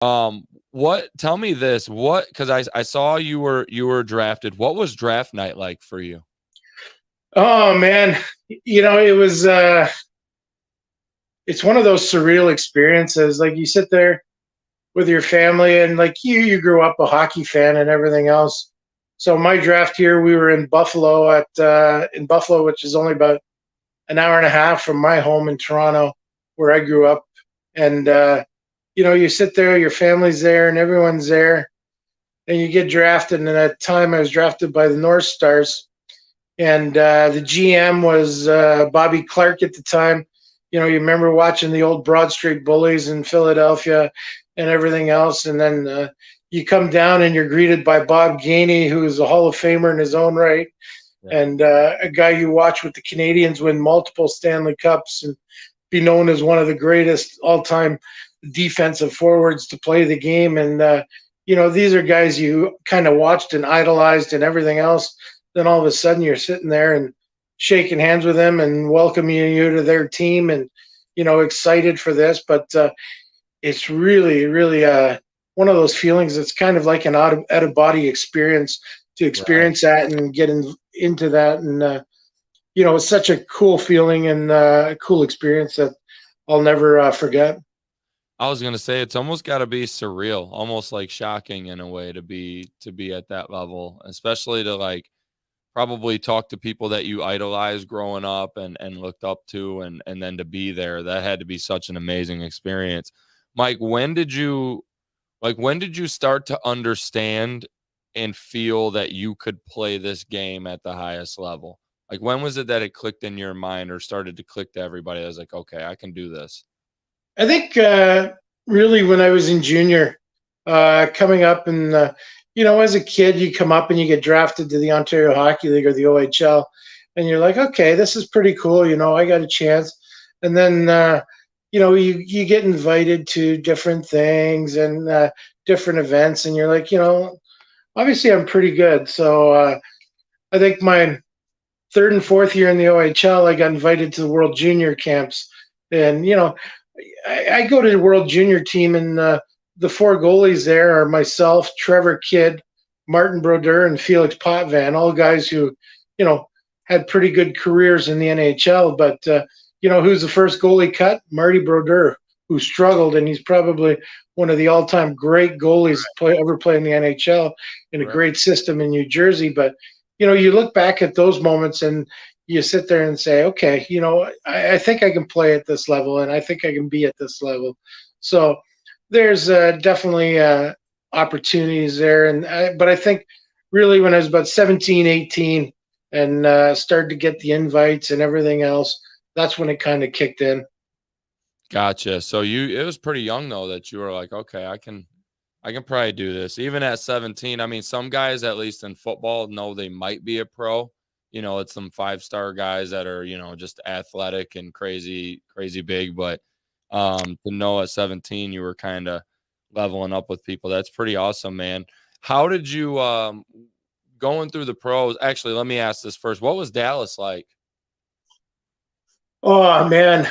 Tell me this, because I saw you were drafted. What was draft night like for you? Oh man, it was it's one of those surreal experiences. Like you sit there with your family and like you grew up a hockey fan and everything else. So my draft year we were in Buffalo in Buffalo, which is only about an hour and a half from my home in Toronto where I grew up. And you sit there, your family's there and everyone's there and you get drafted. And at the time I was drafted by the North Stars and the GM was Bobby Clark at the time. You remember watching the old Broad Street Bullies in Philadelphia and everything else, and then you come down and you're greeted by Bob Gainey, who is a Hall of Famer in his own right, Yeah. and a guy you watch with the Canadians win multiple Stanley Cups and be known as one of the greatest all-time defensive forwards to play the game. And these are guys you kind of watched and idolized and everything else. Then all of a sudden you're sitting there and shaking hands with them and welcoming you to their team and excited for this. But it's really really one of those feelings that's kind of like an out of body experience to Right. experience that and get into that. And it's such a cool feeling and a cool experience that I'll never forget. I was gonna say it's almost got to be surreal, almost like shocking in a way to be at that level, especially to like probably talk to people that you idolized growing up and looked up to, and then to be there. That had to be such an amazing experience. Mike, when did you start to understand and feel that you could play this game at the highest level? Like when was it that it clicked in your mind or started to click to everybody that was like, okay, I can do this? I think really when I was in junior, coming up and as a kid, you come up and you get drafted to the Ontario Hockey League or the OHL, and you're like, okay, this is pretty cool. I got a chance, and then you get invited to different things and different events, and you're like, obviously I'm pretty good. So I think my third and fourth year in the OHL, I got invited to the World Junior camps, and I go to the World Junior team, and the four goalies there are myself, Trevor Kidd, Martin Brodeur, and Felix Potvin, all guys who, you know, had pretty good careers in the NHL. But who's the first goalie cut? Marty Brodeur, who struggled, and he's probably one of the all-time great goalies ever play in the NHL in a Right. great system in New Jersey. But you look back at those moments and you sit there and say, okay, I think I can play at this level and I think I can be at this level. So there's definitely opportunities there. But I think really when I was about 17, 18 and started to get the invites and everything else, that's when it kind of kicked in. Gotcha. So it was pretty young though that you were like, okay, I can probably do this. Even at 17, I mean, some guys, at least in football, know they might be a pro. It's some five-star guys that are, just athletic and crazy, crazy big. But to know at 17 you were kind of leveling up with people, that's pretty awesome, man. How did you going through the pros? Actually, let me ask this first. What was Dallas like? Oh man,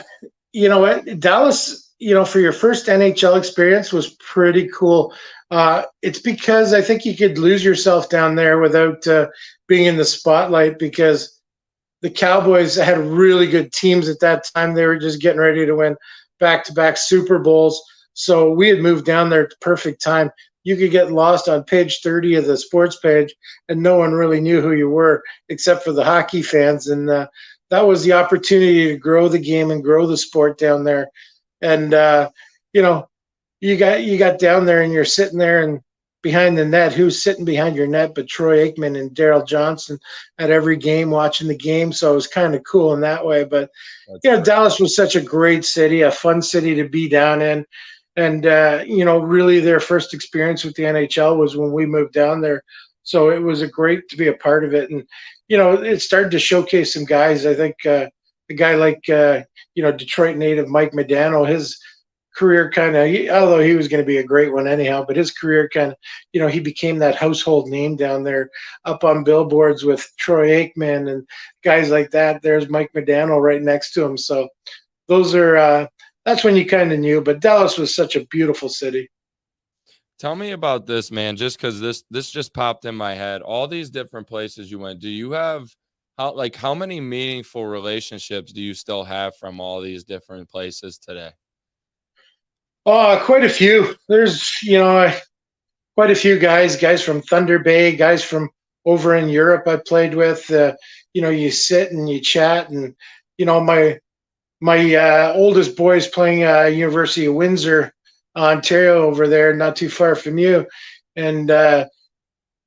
you know what? Dallas, for your first NHL experience was pretty cool. It's because I think you could lose yourself down there without being in the spotlight because the Cowboys had really good teams at that time. They were just getting ready to win back-to-back Super Bowls. So we had moved down there at the perfect time. You could get lost on page 30 of the sports page, and no one really knew who you were except for the hockey fans. And that was the opportunity to grow the game and grow the sport down there. And you know, you got down there and you're sitting there and behind the net. Who's sitting behind your net but Troy Aikman and Daryl Johnson at every game watching the game? So it was kind of cool in that way. But That's great. Dallas was such a great city, a fun city to be down in. And really their first experience with the NHL was when we moved down there. So it was a great to be a part of it. And it started to showcase some guys. I think a guy like Detroit native Mike Modano, his career kind of, although he was going to be a great one anyhow, but his career kind of, he became that household name down there, up on billboards with Troy Aikman and guys like that. There's Mike Modano right next to him. So those are that's when you kind of knew. But Dallas was such a beautiful city. Tell me about this, man, just because this just popped in my head. All these different places you went, do you have how many meaningful relationships do you still have from all these different places today? Oh, quite a few. There's, quite a few guys from Thunder Bay, guys from over in Europe I played with. You sit and you chat, and my oldest boy is playing University of Windsor, Ontario, over there, not too far from you, and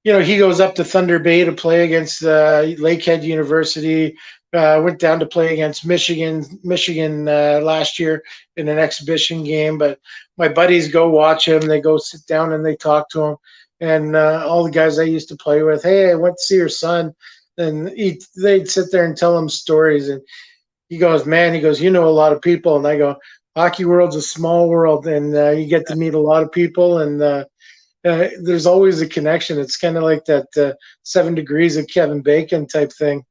he goes up to Thunder Bay to play against Lakehead University. Went down to play against Michigan last year in an exhibition game. But my buddies go watch him. They go sit down and they talk to him. And all the guys I used to play with, hey, I went to see your son. And they'd sit there and tell him stories. And he goes, man, you know a lot of people. And I go, hockey world's a small world, and you get to meet a lot of people. And there's always a connection. It's kind of like that 7 Degrees of Kevin Bacon type thing.